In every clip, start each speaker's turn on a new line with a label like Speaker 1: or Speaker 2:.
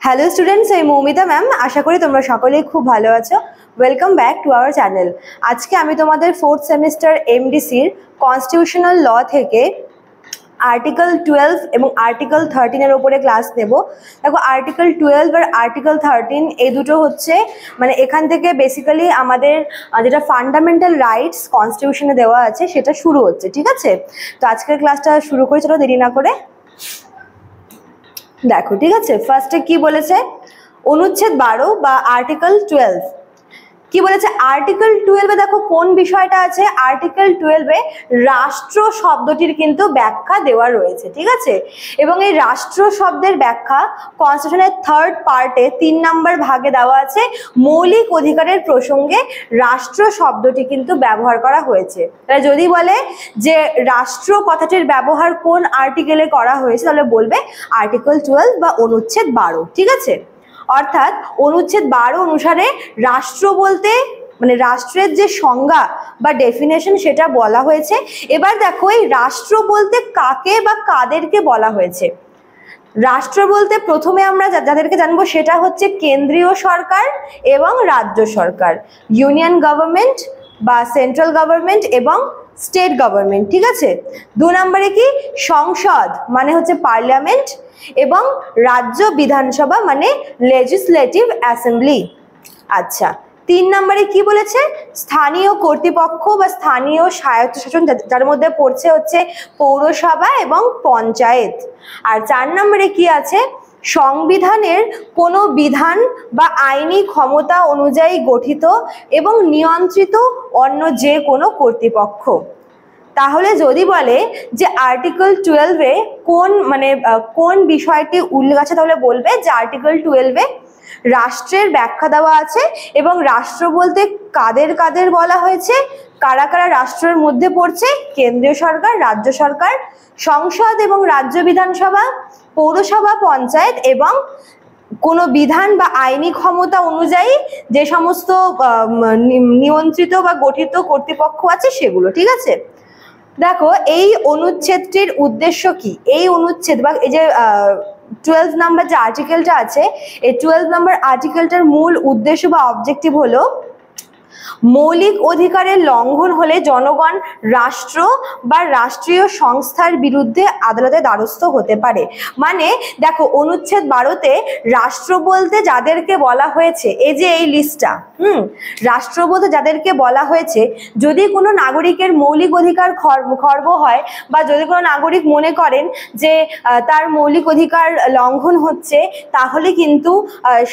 Speaker 1: Hello students, আমি Moumita ma'am. আশা করি তোমরা সকলেই খুব ভালো আছো। Welcome back to our channel. আজকে আমি তোমাদের 4th সেমিস্টার এমডিসির কনস্টিটিউশনাল ল থেকে আর্টিকেল 12 এবং আর্টিকেল 13 এর উপরে ক্লাস নেব। দেখো, আর্টিকেল 12 আর আর্টিকেল 13 এই দুটো হচ্ছে মানে এখান থেকে বেসিক্যালি আমাদের যেটা ফান্ডামেন্টাল রাইটস কনস্টিটিউশনে দেওয়া আছে সেটা শুরু হচ্ছে, ঠিক আছে? তো আজকের ক্লাসটা শুরু করে চলো দেরি না করে। দেখো, ঠিক আছে, ফার্স্টে কি বলেছে, অনুচ্ছেদ 12 বা আর্টিকেল 12 কি বলেছে। আর্টিকেল 12-এ দেখো কোন বিষয়টা আছে। আর্টিকেল 12-এ রাষ্ট্র শব্দটির কিন্তু ব্যাখ্যা দেওয়া রয়েছে, ঠিক আছে? এবং এই রাষ্ট্র শব্দের ব্যাখ্যা কনস্টিটিউশনের 3rd পার্টে 3 নম্বর ভাগে দেওয়া আছে। মৌলিক অধিকারের প্রসঙ্গে রাষ্ট্র শব্দটি কিন্তু ব্যবহার করা হয়েছে। তাহলে যদি বলে যে রাষ্ট্র কথাটির ব্যবহার কোন আর্টিকেলে করা হয়েছে, তাহলে বলবে আর্টিকেল 12 বা অনুচ্ছেদ 12, ঠিক আছে? অর্থাৎ অনুচ্ছেদ 12 অনুসারে রাষ্ট্র বলতে মানে রাষ্ট্রের যে সংজ্ঞা বা ডেফিনেশন সেটা বলা হয়েছে। এবার দেখো, এই রাষ্ট্র বলতে কাকে বা কাদেরকে বলা হয়েছে। রাষ্ট্র বলতে প্রথমে আমরা যাদেরকে জানবো সেটা হচ্ছে কেন্দ্রীয় সরকার এবং রাজ্য সরকার, ইউনিয়ন গভর্নমেন্ট বা সেন্ট্রাল গভর্নমেন্ট এবং স্টেট গভর্নমেন্ট, ঠিক আছে? 2 নম্বরে কি সংসদ মানে হচ্ছে পার্লামেন্ট এবং রাজ্য বিধানসভা মানে লেজিসলেটিভ অ্যাসেম্বলি। আচ্ছা, 3 নম্বরে কি বলেছে, স্থানীয় কর্তৃপক্ষ বা স্থানীয় স্বায়ত্তশাসন, যার মধ্যে পড়ছে হচ্ছে পৌরসভা এবং পঞ্চায়েত। আর 4 নম্বরে কি আছে, সংবিধানের কোনো বিধান বা আইনি ক্ষমতা অনুযায়ী গঠিত এবং নিয়ন্ত্রিত অন্য যে কোনো কর্তৃপক্ষ। তাহলে যদি বলে যে আর্টিকেল 12-এ কোন বিষয়টি উল্লেখ আছে, তাহলে বলবে যে আর্টিকেল 12-এ রাষ্ট্রের ব্যাখ্যা দেওয়া আছে এবং রাষ্ট্র বলতে কাদের কাদের বলা হয়েছে, কারা কারা রাষ্ট্রের মধ্যে পড়ছে, কেন্দ্রীয় সরকার, রাজ্য সরকার, সংসদ এবং রাজ্য বিধানসভা, পৌরসভা, পঞ্চায়েত এবং কোনো বিধান বা আইনি ক্ষমতা অনুযায়ী যে সমস্ত নিয়ন্ত্রিত বা গঠিত কর্তৃপক্ষ আছে সেগুলো, ঠিক আছে? দেখো, এই অনুচ্ছেদটির উদ্দেশ্য কি। এই অনুচ্ছেদ বা এই যে 12 নম্বর যে আর্টিকেলটা আছে, এই 12 নম্বর আর্টিকেলটার মূল উদ্দেশ্য বা অবজেক্টিভ হলো মৌলিক অধিকারের লঙ্ঘন হলে জনগণ রাষ্ট্র বা রাষ্ট্রীয় সংস্থার বিরুদ্ধে আদালতের দ্বারস্থ হতে পারে। মানে দেখো, অনুচ্ছেদ 12-তে রাষ্ট্র বলতে যাদেরকে বলা হয়েছে, এই যে এই লিস্টটা, রাষ্ট্র বলতে যাদেরকে বলা হয়েছে, যদি কোনো নাগরিকের মৌলিক অধিকার খর্ব হয় বা যদি কোনো নাগরিক মনে করেন যে তার মৌলিক অধিকার লঙ্ঘন হচ্ছে, তাহলে কিন্তু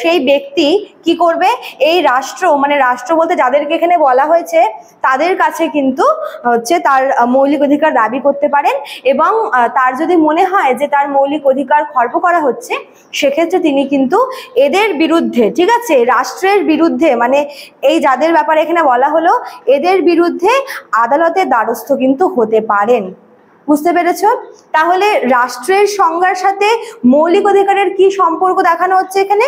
Speaker 1: সেই ব্যক্তি কি করবে, এই রাষ্ট্র মানে রাষ্ট্র বলতে যাদেরকে এখানে বলা হয়েছে তাদের কাছে কিন্তু হচ্ছে তার মৌলিক অধিকার দাবি করতে পারেন। এবং তার যদি মনে হয় যে তার মৌলিক অধিকার খর্ব করা হচ্ছে, সেক্ষেত্রে তিনি কিন্তু এদের বিরুদ্ধে, ঠিক আছে, রাষ্ট্রের বিরুদ্ধে মানে এই যাদের ব্যাপারে এখানে বলা হলো এদের বিরুদ্ধে আদালতের দ্বারস্থ কিন্তু হতে পারেন। বুঝতে পেরেছ? তাহলে রাষ্ট্রের সংজ্ঞার সাথে মৌলিক অধিকারের কি সম্পর্ক দেখানো হচ্ছে এখানে।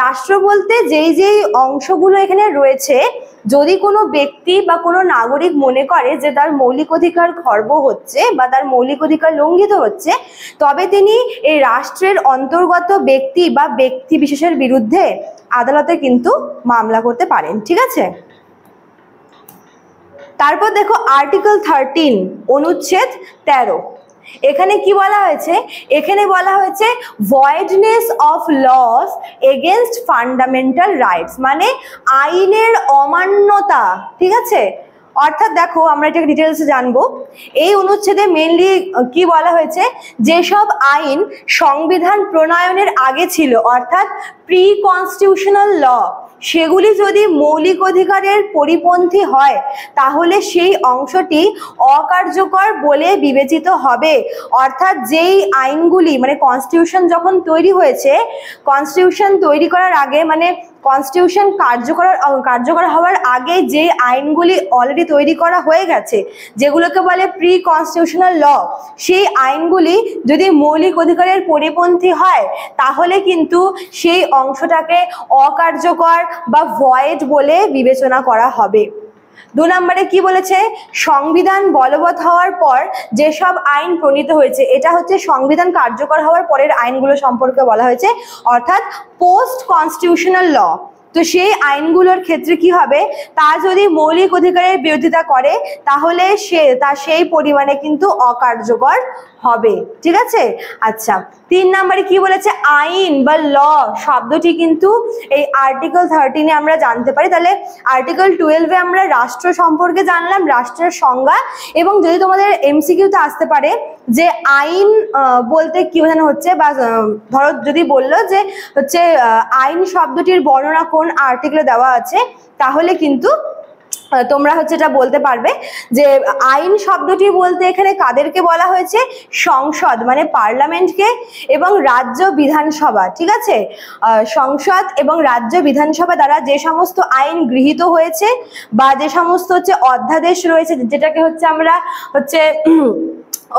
Speaker 1: রাষ্ট্র বলতে যেই যেই অংশগুলো এখানে রয়েছে, যদি কোনো ব্যক্তি বা কোনো নাগরিক মনে করে যে তার মৌলিক অধিকার খর্ব হচ্ছে বা তার মৌলিক অধিকার লঙ্ঘিত হচ্ছে, তবে তিনি এই রাষ্ট্রের অন্তর্গত ব্যক্তি বা ব্যক্তি বিশেষের বিরুদ্ধে আদালতে কিন্তু মামলা করতে পারেন, ঠিক আছে? তারপর দেখো আর্টিকেল 13 অনুচ্ছেদ 13, এখানে কি বলা হয়েছে, এখানে বলা হয়েছে voidness of laws against fundamental rights, মানে আইনের অমান্যতা, ঠিক আছে? অর্থাৎ দেখো, আমরা এটাকে ডিটেলসে জানবো। এই অনুচ্ছেদে মেইনলি কি বলা হয়েছে, যেসব আইন সংবিধান প্রণয়নের আগে ছিল অর্থাৎ প্রি কনস্টিটিউশনাল ল, সেগুলি যদি মৌলিক অধিকারের পরিপন্থী হয় তাহলে সেই অংশটি অকার্যকর বলে বিবেচিত হবে। অর্থাৎ যেই আইনগুলি মানে কনস্টিটিউশন যখন তৈরি হয়েছে, কনস্টিটিউশন তৈরি করার আগে মানে কনস্টিটিউশন কার্যকর হওয়ার আগে যে আইনগুলি অলরেডি তৈরি করা হয়ে গেছে, যেগুলোকে বলে প্রি কনস্টিটিউশনাল ল, সেই আইনগুলি যদি মৌলিক অধিকারের পরিপন্থী হয় তাহলে কিন্তু সেই অংশটাকে অকার্যকর বা ভয়েড বলে বিবেচনা করা হবে। 2 নম্বরে কি বলেছে, সংবিধান বলবৎ হওয়ার পর যেসব আইন প্রণীত হয়েছে, এটা হচ্ছে সংবিধান কার্যকর হওয়ার পরের আইনগুলো সম্পর্কে বলা হয়েছে, অর্থাৎ পোস্ট কনস্টিটিউশনাল ল। তো সেই আইনগুলোর ক্ষেত্রে কি হবে, তা যদি মৌলিক অধিকারের বিরোধিতা করে তাহলে সেই পরিমাণে কিন্তু অকার্যকর হবে। ঠিক আছে। আচ্ছা, 3 নম্বরে কি বলেছে, আইন বা ল শব্দটি কিন্তু এই আর্টিকেল 13-এ আমরা জানতে পারি। তাহলে আর্টিকেল 12-এ আমরা রাষ্ট্র সম্পর্কে জানলাম, রাষ্ট্রের সংজ্ঞা। এবং যদি তোমাদের এমসিকিউতে আসতে পারে যে আইন বলতে কি বোঝানো হচ্ছে, বা ধরো যদি বললো যে হচ্ছে আইন শব্দটির বর্ণনা কোন আর্টিকেলে দেওয়া আছে, তাহলে কিন্তু তোমরা হচ্ছে এটা বলতে পারবে যে আইন শব্দটি বলতে এখানে কাদেরকে বলা হয়েছে, সংসদ মানে পার্লামেন্টকে এবং রাজ্য বিধানসভা। ঠিক আছে, সংসদ এবং রাজ্য বিধানসভা দ্বারা যে সমস্ত আইন গৃহীত হয়েছে বা যে সমস্ত হচ্ছে অধ্যাদেশ রয়েছে, যেটাকে হচ্ছে আমরা হচ্ছে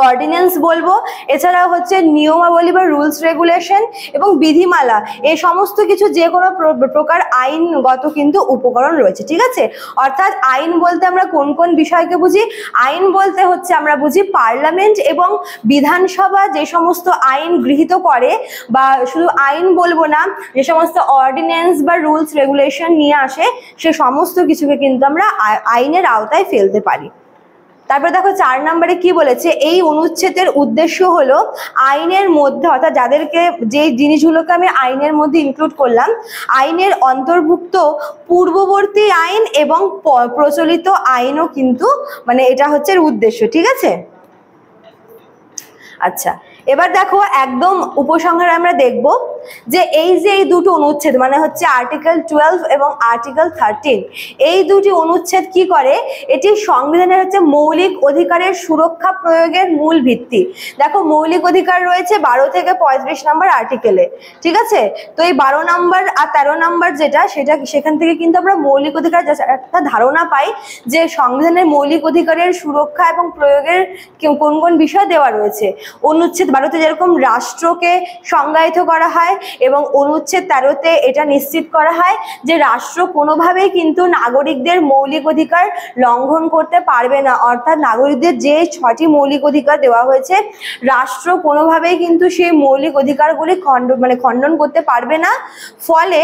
Speaker 1: অর্ডিন্যান্স বলবো, এছাড়াও হচ্ছে নিয়মাবলী বা রুলস রেগুলেশন এবং বিধিমালা, এই সমস্ত কিছু যে কোনো প্রকার আইনগত কিন্তু উপকরণ রয়েছে। ঠিক আছে, অর্থাৎ আইন বলতে আমরা কোন কোন বিষয়কে বুঝি, আইন বলতে হচ্ছে আমরা বুঝি পার্লামেন্ট এবং বিধানসভা যে সমস্ত আইন গৃহীত করে, বা শুধু আইন বলবো না, যে সমস্ত অর্ডিন্যান্স বা রুলস রেগুলেশন নিয়ে আসে, সে সমস্ত কিছুকে কিন্তু আমরা আইনের আওতায় ফেলতে পারি। তারপরে দেখো 4 নম্বরে কি বলেছে, এই অনুচ্ছেদের উদ্দেশ্য হলো আইনের মধ্যে, অর্থাৎ যাদেরকে যে জিনিসগুলোকে আমি আইনের মধ্যে ইনক্লুড করলাম, আইনের অন্তর্ভুক্ত পূর্ববর্তী আইন এবং প্রচলিত আইনও কিন্তু মানে এটা হচ্ছে উদ্দেশ্য। ঠিক আছে। আচ্ছা, এবার দেখো একদম উপসংহারে আমরা দেখব যে এই যে এই দুটো অনুচ্ছেদ মানে হচ্ছে আর্টিকেল 12 এবং আর্টিকেল 13, এই দুটি অনুচ্ছেদ কি করে, এটি সংবিধানের হচ্ছে মৌলিক অধিকারের সুরক্ষা প্রয়োগের মূল ভিত্তি। দেখো মৌলিক অধিকার রয়েছে 12 থেকে 35 নম্বর আর্টিকেলে। ঠিক আছে, তো এই 12 নম্বর আর 13 নম্বর সেখান থেকে কিন্তু আমরা মৌলিক অধিকার একটা ধারণা পাই যে সংবিধানের মৌলিক অধিকারের সুরক্ষা এবং প্রয়োগের কোন কোন বিষয় দেওয়া রয়েছে। অনুচ্ছেদ 12-তে যেরকম রাষ্ট্রকে সংজ্ঞায়িত করা হয়, এবং অনুচ্ছেদ 13-তে এটা নিশ্চিত করা হয় যে রাষ্ট্র কোনোভাবেই কিন্তু নাগরিকদের মৌলিক অধিকার লঙ্ঘন করতে পারবে না, অর্থাৎ নাগরিকদের যে 6টি মৌলিক অধিকার দেওয়া হয়েছে, রাষ্ট্র কোনোভাবেই কিন্তু সেই মৌলিক অধিকারগুলি খণ্ডন করতে পারবে না। ফলে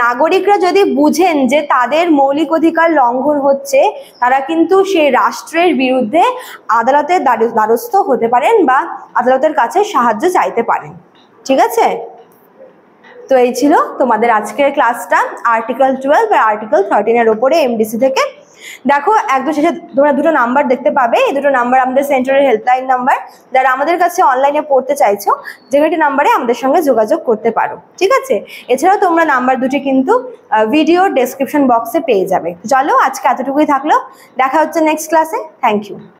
Speaker 1: নাগরিকরা যদি বুঝেন যে তাদের মৌলিক অধিকার লঙ্ঘন হচ্ছে, তারা কিন্তু সেই রাষ্ট্রের বিরুদ্ধে আদালতের দ্বারস্থ হতে পারেন বা আদালতের কাছে সাহায্য চাইতে পারেন। ঠিক আছে, তো এই ছিল তোমাদের আজকের ক্লাসটা আর্টিকেল 12 আর আর্টিকেল 13-এর উপরে এমডিসি থেকে। দেখো একদম শেষে তোমরা দুটো নাম্বার দেখতে পাবে, এই দুটো নাম্বার আমাদের সেন্টারের হেল্পলাইন নাম্বার, যারা আমাদের কাছে অনলাইনে পড়তে চাইছো যে কোনো নাম্বারে আমাদের সঙ্গে যোগাযোগ করতে পারো। ঠিক আছে, এছাড়াও তোমরা নাম্বার দুটি কিন্তু ভিডিও ডেসক্রিপশন বক্সে পেয়ে যাবে। চলো আজকে এতটুকুই থাকলো, দেখা হচ্ছে নেক্সট ক্লাসে। Thank you.